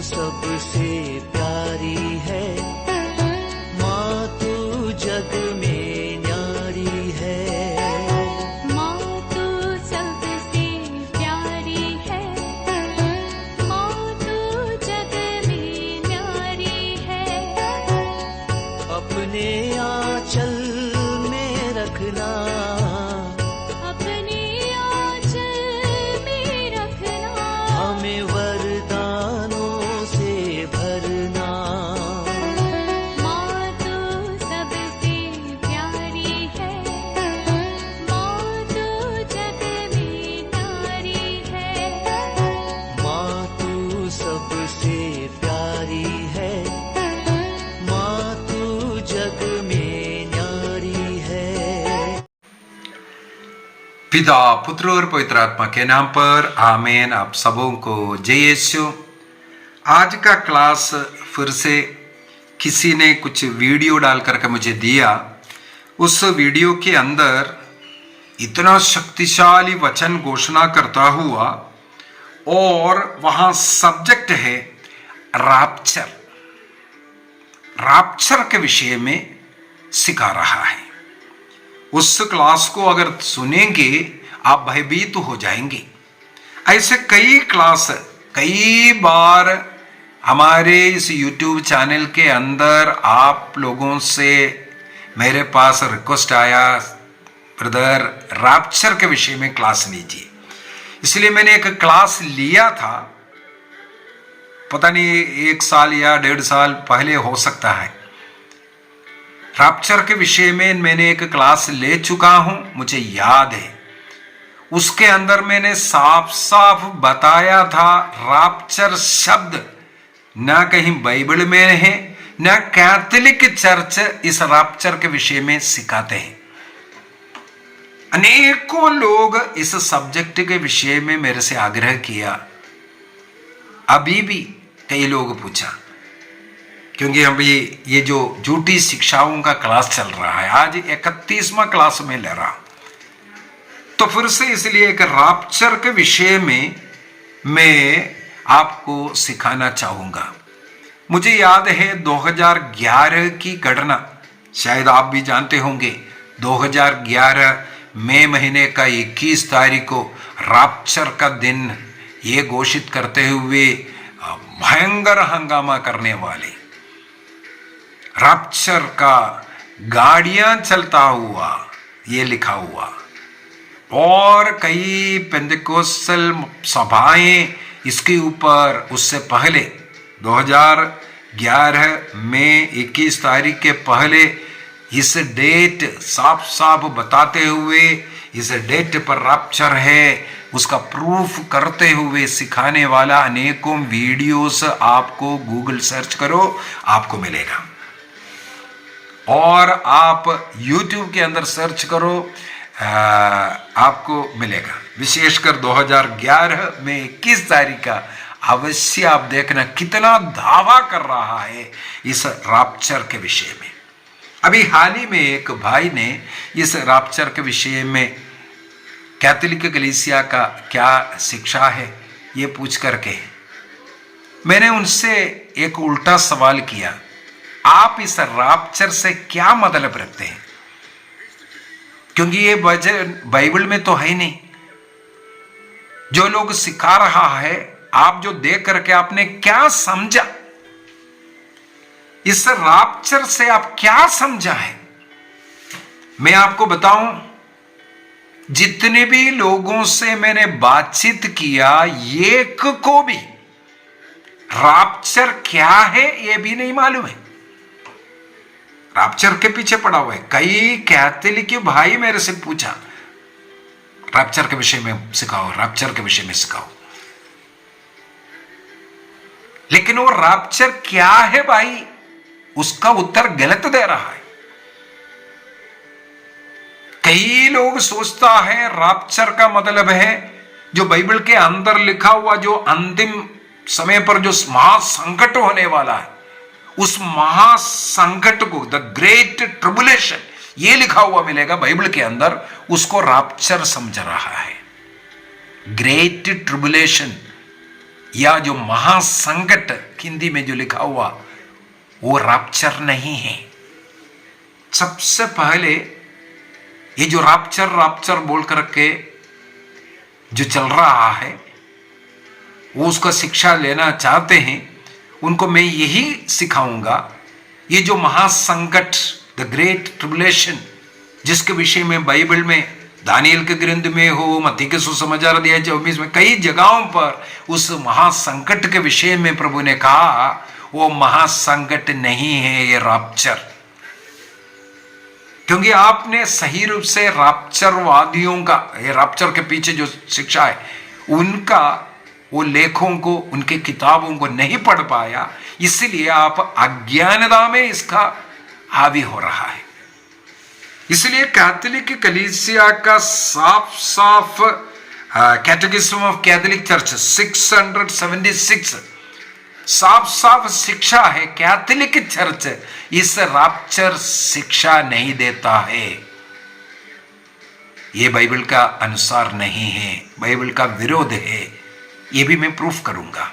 सबसे प्यारी है, माँ तू जग में न्यारी है। माँ तू सबसे प्यारी है, माँ तू जग में न्यारी है। अपने आंचल में रखना, अपने आंचल में रखना, हमें वरदानों से भरना। माँ तू सबसे प्यारी है, माँ तू जग में न्यारी है। माँ तू सबसे प्यारी है, माँ तू जग में न्यारी है। पिता, पुत्र और पवित्र आत्मा के नाम पर आमीन। आप सबों को जय यीशु। आज का क्लास फिर से किसी ने कुछ वीडियो डाल करके मुझे दिया। उस वीडियो के अंदर इतना शक्तिशाली वचन घोषणा करता हुआ और वहां सब्जेक्ट है रैप्चर। रैप्चर के विषय में सिखा रहा है। उस क्लास को अगर सुनेंगे आप भयभीत हो जाएंगे। ऐसे कई क्लास कई बार हमारे इस YouTube चैनल के अंदर आप लोगों से मेरे पास रिक्वेस्ट आया, ब्रदर रैप्चर के विषय में क्लास लीजिए। इसलिए मैंने एक क्लास लिया था, पता नहीं 1 साल या 1.5 साल पहले हो सकता है। रैप्चर के विषय में मैंने एक क्लास ले चुका हूं, मुझे याद है। उसके अंदर मैंने साफ साफ बताया था रैप्चर शब्द ना कहीं बाइबल में है, ना कैथोलिक चर्च इस रैप्चर के विषय में सिखाते हैं। अनेकों लोग इस सब्जेक्ट के विषय में मेरे से आग्रह किया, अभी भी कई लोग पूछा, क्योंकि हम ये जो झूठी शिक्षाओं का क्लास चल रहा है, आज 31वां क्लास में ले रहा हूं, तो फिर से इसलिए एक रैप्चर के विषय में मैं आपको सिखाना चाहूंगा। मुझे याद है 2011 की घटना, शायद आप भी जानते होंगे। 2011 मई महीने का 21 तारीख को रैप्चर का दिन ये घोषित करते हुए भयंकर हंगामा करने वाले रैप्चर का गाड़ियां चलता हुआ ये लिखा हुआ, और कई पेंटेकोस्टल सभाएं इसके ऊपर उससे पहले 2011 में 21 तारीख के पहले इस डेट साफ साफ बताते हुए, इस डेट पर रैप्चर है उसका प्रूफ करते हुए सिखाने वाला अनेकों वीडियोस आपको गूगल सर्च करो आपको मिलेगा, और आप YouTube के अंदर सर्च करो आपको मिलेगा। विशेषकर 2011 में 21 तारीख का अवश्य आप देखना कितना दावा कर रहा है इस रैप्चर के विषय में। अभी हाल ही में एक भाई ने इस रैप्चर के विषय में कैथोलिक कलीसिया का क्या शिक्षा है ये पूछ करके मैंने उनसे एक उल्टा सवाल किया, आप इस रैप्चर से क्या मतलब रखते हैं? क्योंकि ये वचन बाइबल में तो है ही नहीं। जो लोग सिखा रहा है, आप जो देख करके आपने क्या समझा, इस रैप्चर से आप क्या समझा है? मैं आपको बताऊं, जितने भी लोगों से मैंने बातचीत किया, एक को भी रैप्चर क्या है ये भी नहीं मालूम है। रैप्चर के पीछे पड़ा हुआ है। कई कैथोलिक भाई मेरे से पूछा, रैप्चर के विषय में सिखाओ, रैप्चर के विषय में सिखाओ। लेकिन वो रैप्चर क्या है भाई, उसका उत्तर गलत दे रहा है। कई लोग सोचता है रैप्चर का मतलब है जो बाइबल के अंदर लिखा हुआ, जो अंतिम समय पर जो महासंकट होने वाला है, उस महासंकट को, द ग्रेट ट्रिबुलेशन, ये लिखा हुआ मिलेगा बाइबल के अंदर, उसको रैप्चर समझ रहा है। ग्रेट ट्रिबुलेशन या जो महासंकट हिंदी में जो लिखा हुआ वो रैप्चर नहीं है। सबसे पहले ये जो रैप्चर बोल करके जो चल रहा है वो उसका शिक्षा लेना चाहते हैं, उनको मैं यही सिखाऊंगा। ये जो महासंकट, द ग्रेट ट्रिबुलेशन, जिसके विषय में बाइबल में दानियल के ग्रंथ में हो, मत्ती के सुसमाचार अध्याय 24 में कई जगहों पर उस महासंकट के विषय में प्रभु ने कहा वो महासंकट नहीं है, ये रैप्चर। क्योंकि आपने सही रूप से रैप्चरवादियों का, ये रैप्चर के पीछे जो शिक्षा है उनका, वो लेखों को, उनके किताबों को नहीं पढ़ पाया, इसलिए आप अज्ञानता में इसका हावी हो रहा है। इसलिए कैथोलिक कलीसिया का साफ साफ कैटेकिज्म ऑफ कैथोलिक चर्च 676 साफ साफ शिक्षा है। कैथोलिक चर्च इस रैप्चर शिक्षा नहीं देता है, ये बाइबल का अनुसार नहीं है, बाइबल का विरोध है, ये भी मैं प्रूफ करूंगा।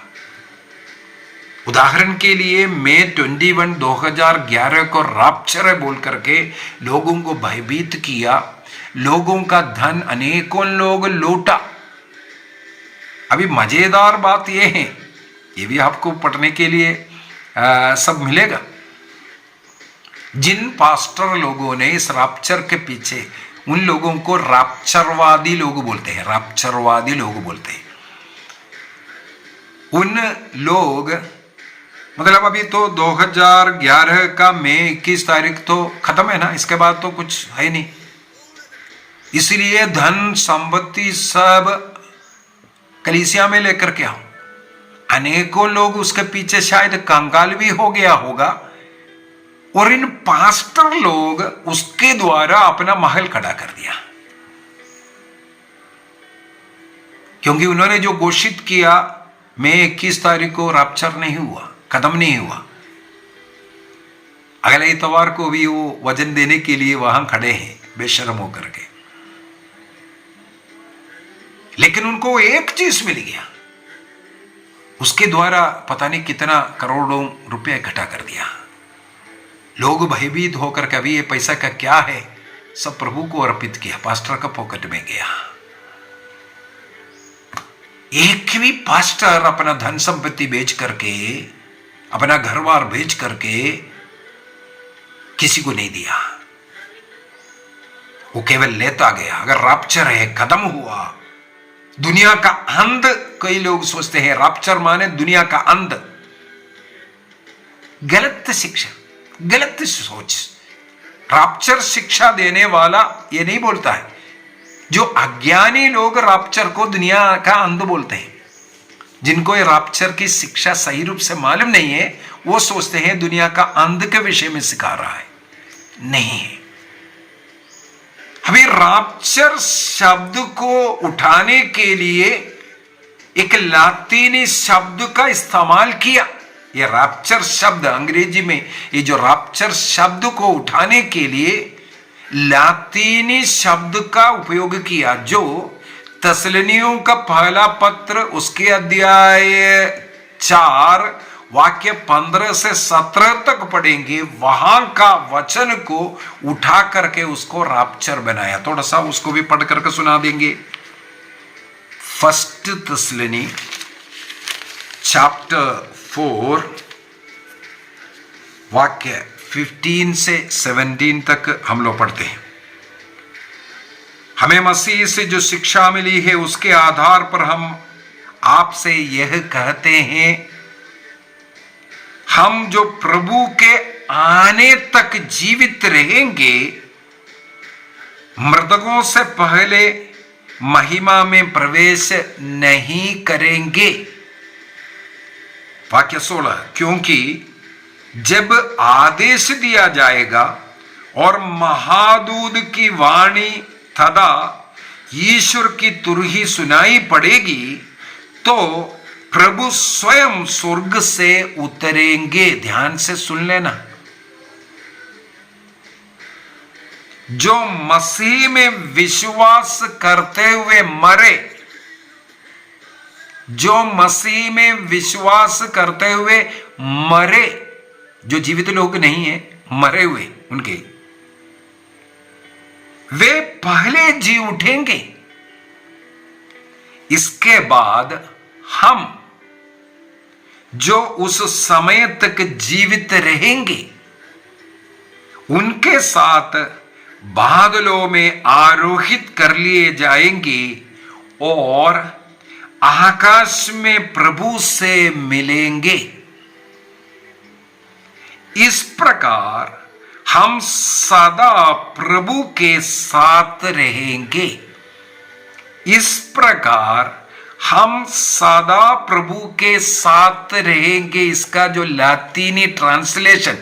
उदाहरण के लिए मई 21, 2011 को रैप्चर बोल करके लोगों को भयभीत किया, लोगों का धन अनेकों लोग लूटा। अभी मजेदार बात यह है, ये भी आपको पढ़ने के लिए सब मिलेगा। जिन पास्टर लोगों ने इस रैप्चर के पीछे, उन लोगों को रैप्चरवादी लोग बोलते हैं, रैप्चरवादी लोग बोलते हैं। उन लोग मतलब अभी तो 2011 का मई 21 तारीख तो खत्म है ना, इसके बाद तो कुछ है नहीं, इसलिए धन संपत्ति सब कलीसिया में लेकर के आओ। अनेकों लोग उसके पीछे शायद कंगाल भी हो गया होगा, और इन पास्टर लोग उसके द्वारा अपना महल खड़ा कर दिया, क्योंकि उन्होंने जो घोषित किया मई 21 तारीख को रैप्चर नहीं हुआ, खत्म नहीं हुआ। अगले इतवार को भी वो वजन देने के लिए वहां खड़े हैं बेशर्म होकर के, लेकिन उनको एक चीज मिल गया, उसके द्वारा पता नहीं कितना करोड़ों रुपया इकट्ठा कर दिया। लोग भयभीत होकर के अभी ये पैसा का क्या है, सब प्रभु को अर्पित किया, पास्टर का पॉकेट में गया। एक भी पास्टर अपना धन संपत्ति बेच करके, अपना घर बार बेच करके किसी को नहीं दिया, वो केवल लेता गया। अगर रैप्चर है, खत्म हुआ, दुनिया का अंत, कई लोग सोचते हैं रैप्चर माने दुनिया का अंत, गलत शिक्षा, गलत सोच। रैप्चर शिक्षा देने वाला ये नहीं बोलता है, जो अज्ञानी लोग रैप्चर को दुनिया का अंत बोलते हैं, जिनको ये रैप्चर की शिक्षा सही रूप से मालूम नहीं है, वो सोचते हैं दुनिया का अंत के विषय में सिखा रहा है, नहीं है। अभी रैप्चर शब्द को उठाने के लिए एक लातीनी शब्द का इस्तेमाल किया। ये रैप्चर शब्द अंग्रेजी में, ये जो रैप्चर शब्द को उठाने के लिए लातीनी शब्द का उपयोग किया, जो तसलनियों का पहला पत्र उसके अध्याय 4 वाक्य 15 से 17 तक पढ़ेंगे, वहां का वचन को उठा करके उसको रैप्चर बनाया। थोड़ा सा उसको भी पढ़ करके सुना देंगे। फर्स्ट तसलनी चैप्टर 4 वाक्य 15 से 17 तक हम लोग पढ़ते हैं। हमें मसीह से जो शिक्षा मिली है उसके आधार पर हम आपसे यह कहते हैं, हम जो प्रभु के आने तक जीवित रहेंगे, मृतकों से पहले महिमा में प्रवेश नहीं करेंगे। वाक्य 16, क्योंकि जब आदेश दिया जाएगा और महादूत की वाणी तथा ईश्वर की तुरही सुनाई पड़ेगी, तो प्रभु स्वयं स्वर्ग से उतरेंगे। ध्यान से सुन लेना, जो मसीह में विश्वास करते हुए मरे, जो मसीह में विश्वास करते हुए मरे, जो जीवित लोग नहीं है, मरे हुए उनके, वे पहले जी उठेंगे। इसके बाद हम जो उस समय तक जीवित रहेंगे उनके साथ बादलों में आरोहित कर लिए जाएंगे और आकाश में प्रभु से मिलेंगे। इस प्रकार हम सदा प्रभु के साथ रहेंगे। इस प्रकार हम सदा प्रभु के साथ रहेंगे। इसका जो लातीनी ट्रांसलेशन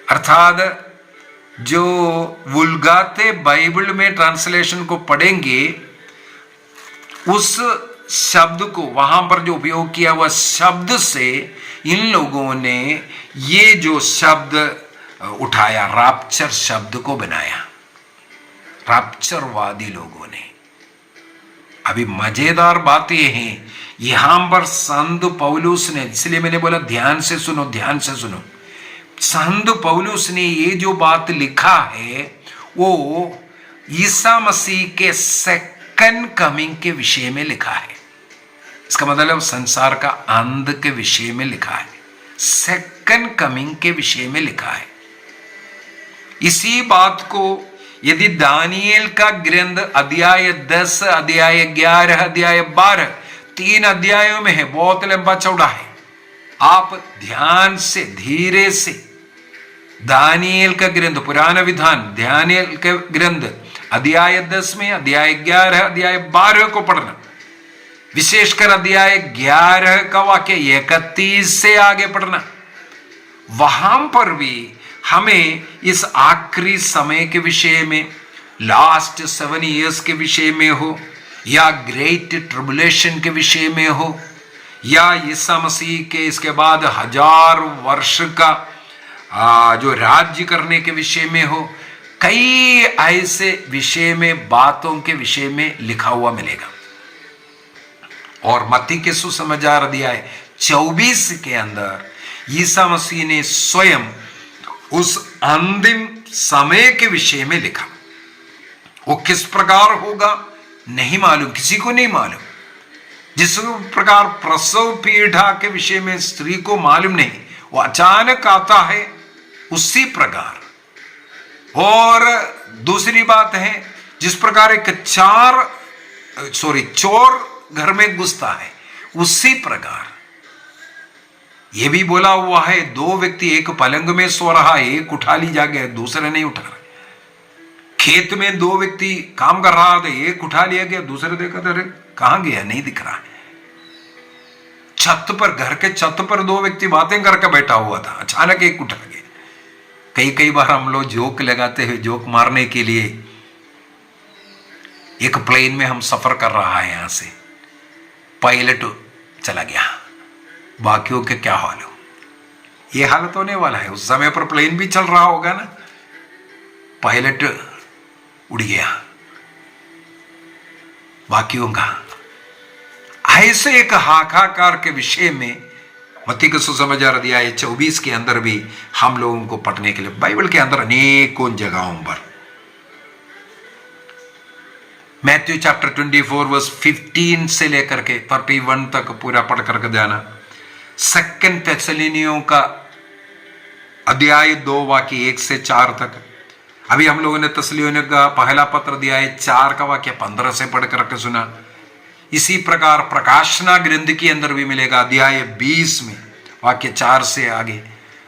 अर्थात जो वुल्गाते बाइबल में ट्रांसलेशन को पढ़ेंगे, उस शब्द को वहां पर जो उपयोग किया हुआ शब्द से इन लोगों ने ये जो शब्द उठाया, राप्चर शब्द को बनाया, राप्चरवादी लोगों ने। अभी मजेदार बात यह है, यहां पर संत पौलुस ने, इसलिए मैंने बोला ध्यान से सुनो, ध्यान से सुनो। संत पौलुस ने ये जो बात लिखा है वो ईसा मसीह के सेकंड कमिंग के विषय में लिखा है। इसका मतलब संसार का अंत के विषय में लिखा है, सेकंड कमिंग के विषय में लिखा है। इसी बात को यदि दानिएल का ग्रंथ अध्याय 10, अध्याय 11, अध्याय 12, 3 अध्यायों में है, बहुत लंबा चौड़ा है। आप ध्यान से धीरे से दानिएल का ग्रंथ, पुराना विधान, दानिएल का ग्रंथ अध्याय 10 में अध्याय 11, अध्याय 12 को पढ़ना, विशेषकर अध्याय 11 का वाक्य 31 से आगे पढ़ना। वहां पर भी हमें इस आखिरी समय के विषय में, लास्ट 7 ईयर्स के विषय में हो, या ग्रेट ट्रिबुलेशन के विषय में हो, या ईसा मसीह के इसके बाद 1000 वर्ष का जो राज्य करने के विषय में हो, कई ऐसे विषय में, बातों के विषय में लिखा हुआ मिलेगा। और मत्ती के सुसमाचार अध्याय 24 के अंदर ईसा मसीह ने स्वयं उस अंतिम समय के विषय में लिखा। वो किस प्रकार होगा नहीं मालूम, किसी को नहीं मालूम। जिस प्रकार प्रसव पीड़ा के विषय में स्त्री को मालूम नहीं, वो अचानक आता है, उसी प्रकार। और दूसरी बात है, जिस प्रकार एक चोर घर में घुसता है, उसी प्रकार यह भी बोला हुआ है, 2 व्यक्ति एक पलंग में सो रहा है, एक उठा ली जाके, दूसरे नहीं उठा रहा। खेत में 2 व्यक्ति काम कर रहा था, एक उठा लिया गया, दूसरे देखा था, अरे कहां गया, नहीं दिख रहा है। छत पर, घर के छत पर 2 व्यक्ति बातें करके बैठा हुआ था, अचानक एक उठा गया। कई बार हम लोग जोक लगाते हैं, जोक मारने के लिए। एक प्लेन में हम सफर कर रहा है, यहां से पायलट चला गया, बाकियों के क्या हाल हो, ये हालत होने वाला है। उस समय पर प्लेन भी चल रहा होगा ना, पायलट उड़ गया, बाकियों का। ऐसे एक हाहाकार के विषय में मत्ती के सुसमाचार अध्याय 24 के अंदर भी हम लोगों को पढ़ने के लिए, बाइबल के अंदर अनेकों जगहों पर, मैथ्यू चैप्टर 24 वर्स 15 से लेकर के 31 तक पूरा पढ़ करके जाना। 2 थेसलोनियों का अध्याय 2 वाक्य 1 से 4 तक। अभी हम लोगों ने थेसलोनियों का पहला पत्र अध्याय 4 का वाक्य 15 से पढ़ करके सुना। इसी प्रकार प्रकाशना ग्रंथ के अंदर भी मिलेगा, अध्याय 20 में वाक्य 4 से आगे।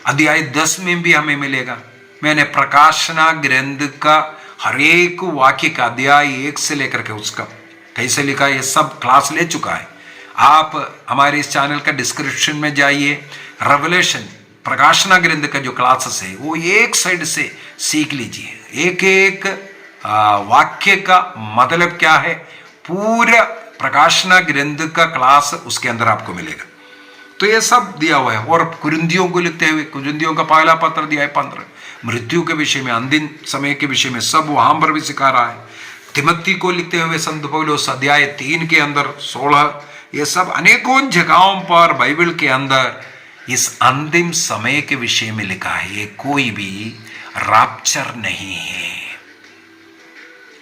अध्याय 10 में भी हमें मिलेगा। मैंने प्रकाशना ग्रंथ का हर एक वाक्य का अध्याय 1 से लेकर के उसका कैसे लिखा, ये सब क्लास ले चुका है। आप हमारे इस चैनल का डिस्क्रिप्शन में जाइए, रेवलेशन प्रकाशना ग्रंथ का जो क्लासेस है वो एक साइड से सीख लीजिए। एक एक वाक्य का मतलब क्या है, पूरा प्रकाशना ग्रंथ का क्लास उसके अंदर आपको मिलेगा। तो ये सब दिया हुआ है। और कुरिन्थियों को लिखते हुए, कुरिन्थियों का पहला पत्र अध्याय 15 मृत्यु के विषय में, अंतिम समय के विषय में सब वहां पर भी सिखा रहा है। तिमोथी को लिखते हुए संत पौलुस अध्याय 3 के अंदर 16 ये सब अनेकों जगहों पर बाइबल के अंदर इस अंतिम समय के विषय में लिखा है। ये कोई भी रैप्चर नहीं है।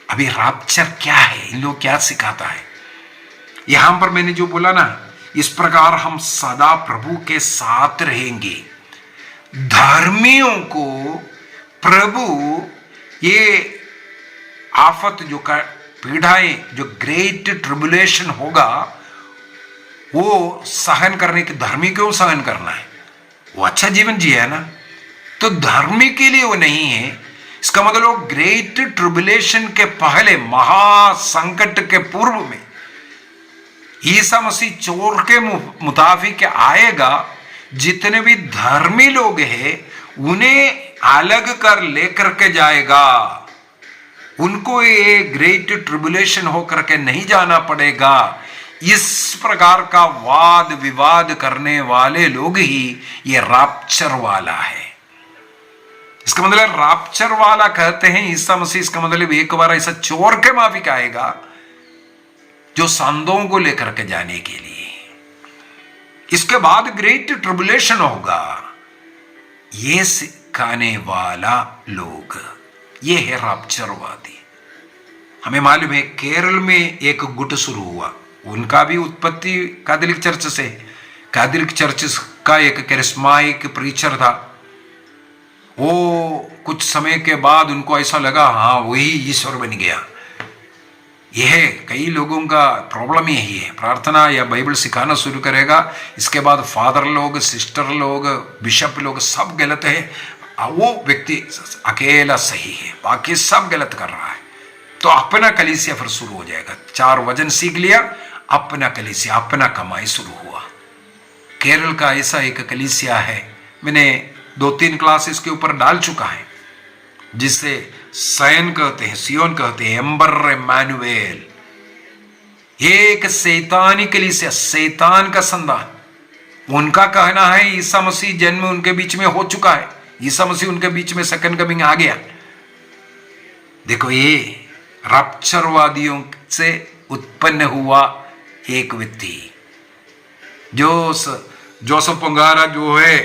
अभी रैप्चर क्या है, इन लोग क्या सिखाता है? यहां पर मैंने जो बोला ना, इस प्रकार हम सदा प्रभु के साथ रहेंगे। धर्मियों को प्रभु ये आफत जो पीड़ाएं, जो ग्रेट ट्रिबुलेशन होगा, वो सहन करने के, धर्मी क्यों सहन करना है? वो अच्छा जीवन जिया है ना, तो धर्मी के लिए वो नहीं है। इसका मतलब ग्रेट ट्रिबुलेशन के पहले, महासंकट के पूर्व में ईसा मसीह चोर के मुताबिक आएगा। जितने भी धर्मी लोग हैं उन्हें अलग कर लेकर के जाएगा। उनको ये ग्रेट ट्रिबुलेशन होकर के नहीं जाना पड़ेगा। इस प्रकार का वाद विवाद करने वाले लोग ही ये रैप्चर वाला है। इसका मतलब रैप्चर वाला कहते हैं ईसा मसीह। इसका मतलब एक बार ऐसा चोर के माफिक आएगा जो संतों को लेकर के जाने के लिए। इसके बाद ग्रेट ट्रिबुलेशन होगा। ये सिखाने वाला लोग, ये है रैप्चरवादी। हमें मालूम है केरल में एक गुट शुरू हुआ, उनका भी उत्पत्ति कैथोलिक चर्च से। कैथोलिक चर्च का एक करिश्माइक प्रीचर था। वो कुछ समय के बाद उनको ऐसा लगा, हाँ वही ईश्वर बन गया। यह कई लोगों का प्रॉब्लम यही है। प्रार्थना या बाइबल सिखाना शुरू करेगा, इसके बाद फादर लोग, सिस्टर लोग, बिशप लोग सब गलत है, वो व्यक्ति अकेला सही है, बाकी सब गलत कर रहा है। तो अपना कलीसिया फिर शुरू हो जाएगा। 4 वचन सीख लिया, अपना कलीसिया, अपना कमाई शुरू हुआ। केरल का ऐसा एक कलीसिया है, मैंने 2-3 क्लास इसके ऊपर डाल चुका है, जिसे सयन कहते हैं, सियोन कहते हैं, एम्बर इम्मानुएल। एक शैतानी कलीसिया, शैतान का संतान। उनका कहना है ईसा मसीह जन्म उनके बीच में हो चुका है, ईसा मसीह उनके बीच में सेकंड कमिंग आ गया। देखो, ये रैप्चरवादियों से उत्पन्न हुआ एक व्यक्ति, जोसेफ पंगारा जो है,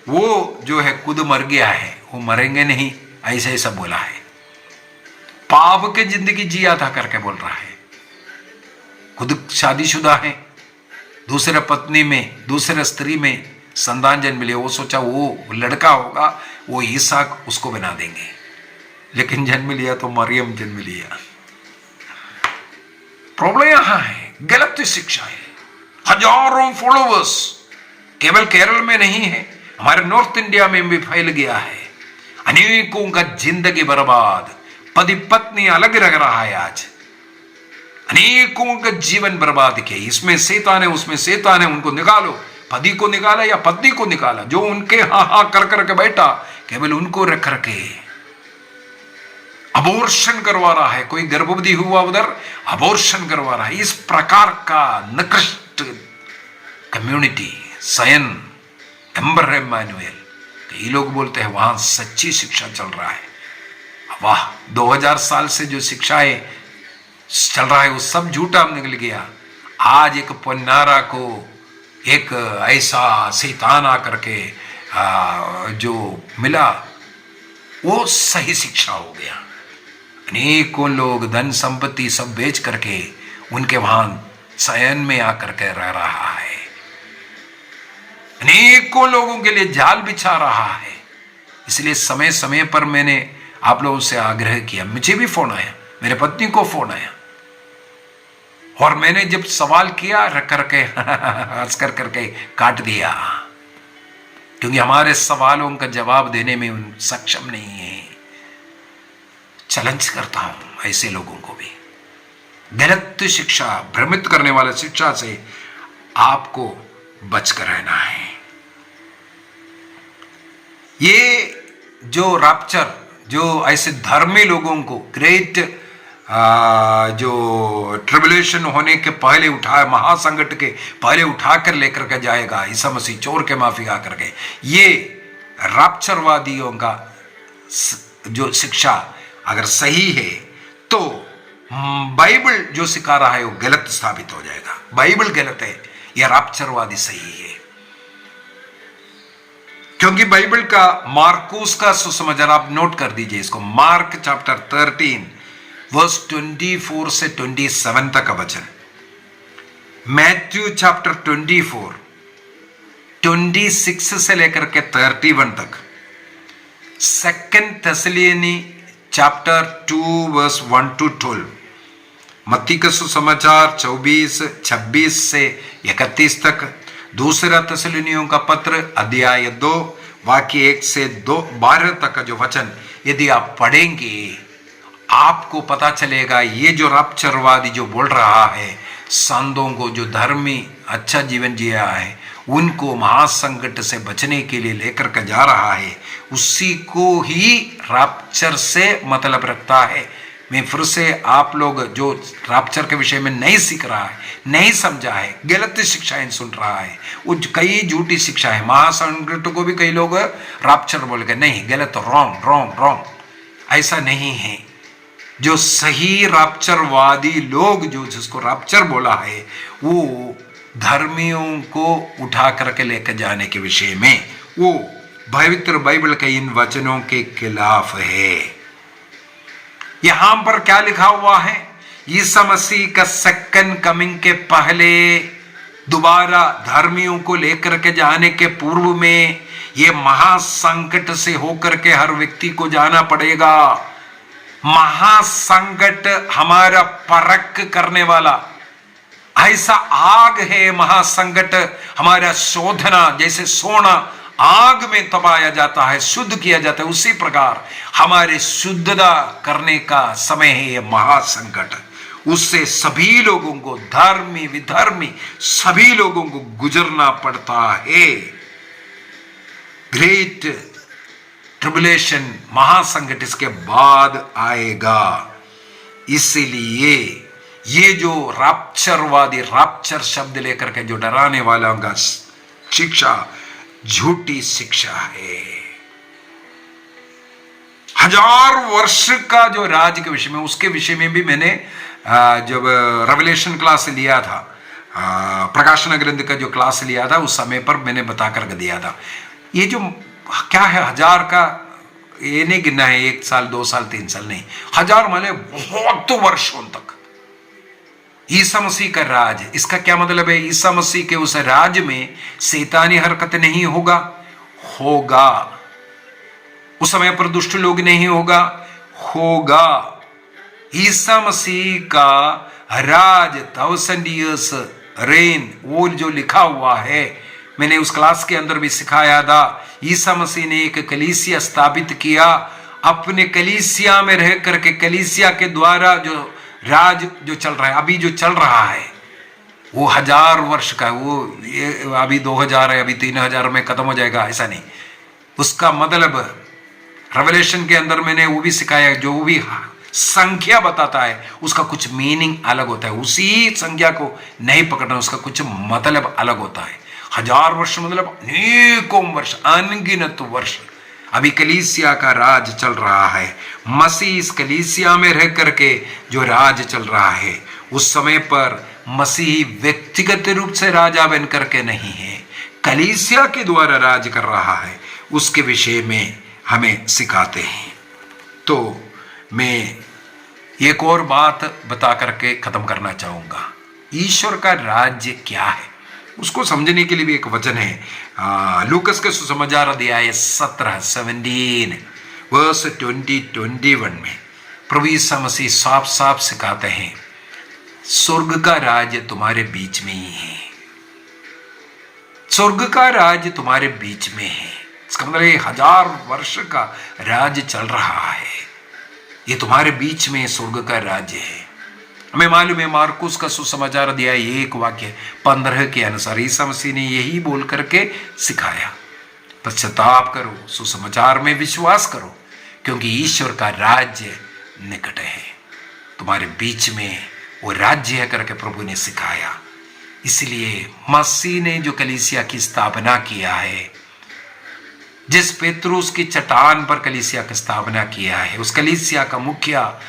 वो जो है खुद मर गया है, वो मरेंगे नहीं, ऐसा ऐसा बोला है। पाप के जिंदगी जिया था करके बोल रहा है। खुद शादीशुदा है, दूसरे पत्नी में, दूसरे स्त्री में संतान जन्म लिया। वो सोचा वो लड़का होगा, वो ईसा उसको बना देंगे, लेकिन जन्म लिया तो मरियम जन्म लिया। प्रॉब्लम यहां है, गलत शिक्षा है। हजारों फॉलोवर्स केवल केरल में नहीं है, हमारे नॉर्थ इंडिया में भी फैल गया है। अनेकों का जिंदगी बर्बाद, पति पत्नी अलग रह रहा है आज। अनेकों का जीवन बर्बाद किया। इसमें शैतान है, उसमें शैतान है, उनको निकालो। पति को निकाला या पत्नी को निकाला, जो उनके हाँ कर करके बैठा, केवल उनको रख रखे अबॉर्शन करवा रहा है। कोई गर्भवती हुआ उधर अबॉर्शन करवा रहा है। इस प्रकार का निकृष्ट कम्युनिटी, सयन, एम्बर इम्मानुएल, कई लोग बोलते हैं वहां सच्ची शिक्षा चल रहा है। वाह, 2000 साल से जो शिक्षाएं चल रहा है वो सब झूठा निकल गया। आज एक पन्नारा को एक ऐसा शैतान आकर के जो मिला, वो सही शिक्षा हो गया। अनेकों लोग धन संपत्ति सब बेच करके उनके वहां सयन में आकर के रह रहा है। अनेकों लोगों के लिए जाल बिछा रहा है। इसलिए समय समय पर मैंने आप लोगों से आग्रह किया, मुझे भी फोन आया, मेरे पत्नी को फोन आया, और मैंने जब सवाल किया रख करके हंस कर करके काट दिया, क्योंकि हमारे सवालों का जवाब देने में सक्षम नहीं है। चैलेंज करता हूं ऐसे लोगों को भी। गलत शिक्षा, भ्रमित करने वाले शिक्षा से आपको बचकर रहना है। ये जो रैप्चर, जो ऐसे धर्मी लोगों को ग्रेट जो ट्रिबुलेशन होने के पहले उठा, महासंकट के पहले उठाकर लेकर के जाएगा ईसा मसीह, चोर के माफी आकर के, ये रैप्चरवादियों का जो शिक्षा अगर सही है तो बाइबल जो सिखा रहा है वो गलत साबित हो जाएगा। बाइबल गलत है, यह रैप्चरवादी सही है। क्योंकि बाइबल का मार्कुस का सुसमाचार, आप नोट कर दीजिए इसको, मार्क चैप्टर 13 वर्स 24 से 27 तक का वचन, मैथ्यू चैप्टर 24 26 से लेकर के 31 तक, सेकंड थेसलोनिनी चैप्टर 2 वर्स 1 to 12, मत्ती का सुसमाचार 26 से 31 तक, दूसरा थेसलोनियों का पत्र अध्याय 2 वाक्य 1 से 12 तक का जो वचन यदि आप पढ़ेंगे आपको पता चलेगा ये जो रैप्चरवादी जो बोल रहा है, संतों को जो धर्मी अच्छा जीवन जिया है उनको महासंकट से बचने के लिए लेकर के जा रहा है, उसी को ही रैप्चर से मतलब रखता है। मैं फिर से आप लोग जो रैप्चर के विषय में नहीं सीख रहा है, नहीं समझा है, गलत शिक्षाएं सुन रहा है, वो कई झूठी शिक्षा है, महासंकट को भी कई लोग रैप्चर बोल के, नहीं, गलत, रॉन्ग रॉन्ग रॉन्ग, ऐसा नहीं है। जो सही रैप्चरवादी लोग जो जिसको रैप्चर बोला है वो धर्मियों को उठा करके लेकर जाने के विषय में वो पवित्र बाइबल के इन वचनों के खिलाफ है। यहां पर क्या लिखा हुआ है, यीशु मसीह का सेकंड कमिंग के पहले दोबारा धर्मियों को लेकर के जाने के पूर्व में ये महासंकट से होकर के हर व्यक्ति को जाना पड़ेगा। महासंकट हमारा परख करने वाला ऐसा आग है, महासंकट हमारा शोधना, जैसे सोना आग में तपाया जाता है, शुद्ध किया जाता है, उसी प्रकार हमारे शुद्धता करने का समय है ये महासंकट। उससे सभी लोगों को, धर्मी विधर्मी सभी लोगों को गुजरना पड़ता है। ग्रेट ट्रिबुलेशन, महासंकट इसके बाद आएगा। इसीलिए ये जो रैप्चरवादी, रैप्चर शब्द लेकर के जो डराने वाला का शिक्षा झूठी शिक्षा है। 1000 वर्ष का जो राज्य के विषय में, उसके विषय में भी मैंने जब रेवलेशन क्लास लिया था, प्रकाशन ग्रंथ का जो क्लास लिया था उस समय पर मैंने बता कर दिया था। ये जो क्या है 1000 का, ये नहीं गिनना है 1 साल 2 साल 3 साल, नहीं, 1000 माने बहुत वर्षों तक ईसा मसीह का राज। इसका क्या मतलब है, ईसा मसीह के उस राज में शैतानी हरकत नहीं होगा, होगा। उस समय पर दुष्ट लोग नहीं होगा, होगा। ईसा मसीह का राज 1000 years रेन, वो जो लिखा हुआ है मैंने उस क्लास के अंदर भी सिखाया था। ईसा मसीह ने एक कलीसिया स्थापित किया, अपने कलीसिया में रह करके कलीसिया के द्वारा जो राज जो चल रहा है, अभी जो चल रहा है वो 1000 वर्ष का, वो ये अभी 2000 है, अभी 3000 में खत्म हो जाएगा, ऐसा नहीं। उसका मतलब रेवलेशन के अंदर मैंने वो भी सिखाया, जो भी संख्या बताता है उसका कुछ मीनिंग अलग होता है, उसी संख्या को नहीं पकड़ना, उसका कुछ मतलब अलग होता है। 1000 वर्ष मतलब अनेकों वर्ष, अनगिनत वर्ष। अभी कलीसिया का राज चल रहा है, मसीह इस कलीसिया में रह करके जो राज चल रहा है, उस समय पर मसीह व्यक्तिगत रूप से राजा बन करके नहीं है, कलीसिया के द्वारा राज कर रहा है, उसके विषय में हमें सिखाते हैं। तो मैं एक और बात बता करके खत्म करना चाहूंगा, ईश्वर का राज्य क्या है उसको समझने के लिए भी एक वचन है। लूकस के सुसमाचार अध्याय 17 वर्स 20-21 में प्रभु यीशु मसीह साफ साफ सिखाते हैं, स्वर्ग का राज्य तुम्हारे बीच में ही है, स्वर्ग का राज्य तुम्हारे बीच में है। इसका मतलब 1000 वर्ष का राज्य चल रहा है, ये तुम्हारे बीच में स्वर्ग का राज्य है। हमें मालूम है मार्कुस का सुसमाचार अध्याय 1 वाक्य 15 के अनुसार ईसा मसीह ने यही बोल करके सिखाया, पश्चाताप करो, सुसमाचार में विश्वास करो, क्योंकि ईश्वर का राज्य निकट है, तुम्हारे बीच में वो राज्य है करके प्रभु ने सिखाया। इसलिए मसीह ने जो कलीसिया की स्थापना किया है, जिस पेत्रुस की चट्टान पर कलीसिया की स्थापना किया है, उस कलीसिया का मुखिया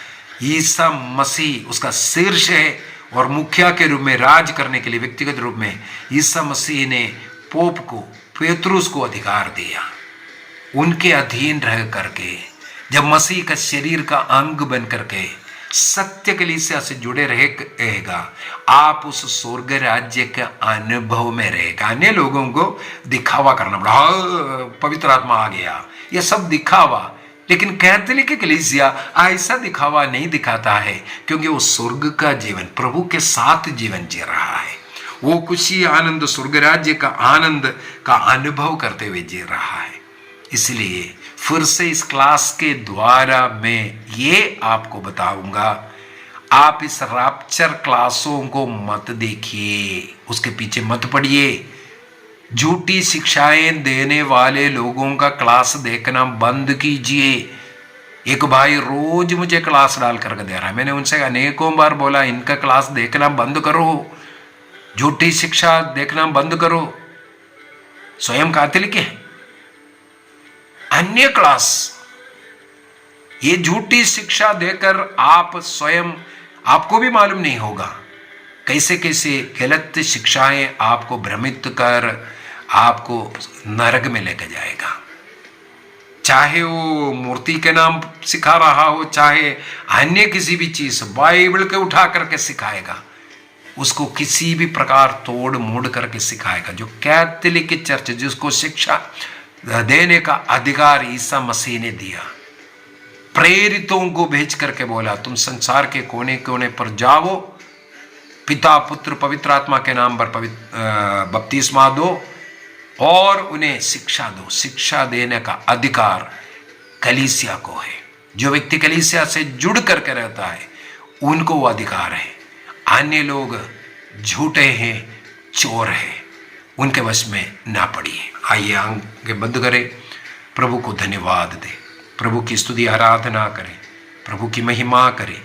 ईसा मसीह, उसका शीर्ष है, और मुखिया के रूप में राज करने के लिए व्यक्तिगत रूप में ईसा मसीह ने पोप को, पेतरुस को अधिकार दिया। उनके अधीन रह करके जब मसीह का शरीर का अंग बन करके सत्य कलीसिया से जुड़े रहेगा, आप उस स्वर्ग राज्य के अनुभव में रहेगा। अन्य लोगों को दिखावा करना पड़ा, पवित्र आत्मा आ गया, यह सब दिखावा। लेकिन कैथोलिक कलीसिया ऐसा दिखावा नहीं दिखाता है, क्योंकि वो स्वर्ग का जीवन, प्रभु के साथ जीवन जी रहा है। वो खुशी, आनंद, स्वर्ग राज्य का आनंद का अनुभव करते हुए जी रहा है। इसलिए फिर से इस क्लास के द्वारा मैं ये आपको बताऊंगा, आप इस रैप्चर क्लासों को मत देखिए, उसके पीछे मत पड़िए। झूठी शिक्षाएं देने वाले लोगों का क्लास देखना बंद कीजिए। एक भाई रोज मुझे क्लास डाल करके दे रहा है, मैंने उनसे अनेकों बार बोला इनका क्लास देखना बंद करो, झूठी शिक्षा देखना बंद करो। स्वयं कैथोलिक है, अन्य क्लास, ये झूठी शिक्षा देकर आप स्वयं, आपको भी मालूम नहीं होगा कैसे कैसे गलत शिक्षाएं आपको भ्रमित कर आपको नरक में लेकर जाएगा। चाहे वो मूर्ति के नाम सिखा रहा हो, चाहे अन्य किसी भी चीज, बाइबल के उठा करके सिखाएगा, उसको किसी भी प्रकार तोड़ मोड़ करके सिखाएगा। जो कैथोलिक चर्च जिसको शिक्षा देने का अधिकार ईसा मसीह ने दिया, प्रेरितों को भेज करके बोला तुम संसार के कोने कोने पर जाओ, पिता पुत्र पवित्र आत्मा के नाम पर बपतिस्मा दो और उन्हें शिक्षा दो। शिक्षा देने का अधिकार कलीसिया को है। जो व्यक्ति कलीसिया से जुड़ करके रहता है उनको वो अधिकार है। अन्य लोग झूठे हैं, चोर हैं, उनके वश में ना पड़िए। आइए आंखें बंद करें, प्रभु को धन्यवाद दें, प्रभु की स्तुति आराधना करें, प्रभु की महिमा करें।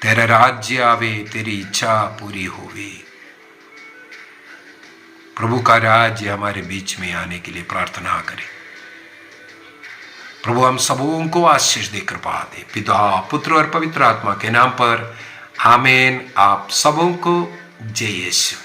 तेरा राज्य आवे, तेरी इच्छा पूरी होवे। प्रभु का राज्य हमारे बीच में आने के लिए प्रार्थना करें। प्रभु हम सबों को आशीष दे, कृपा दे, पिता पुत्र और पवित्र आत्मा के नाम पर आमीन। आप सबों को जय यीशु।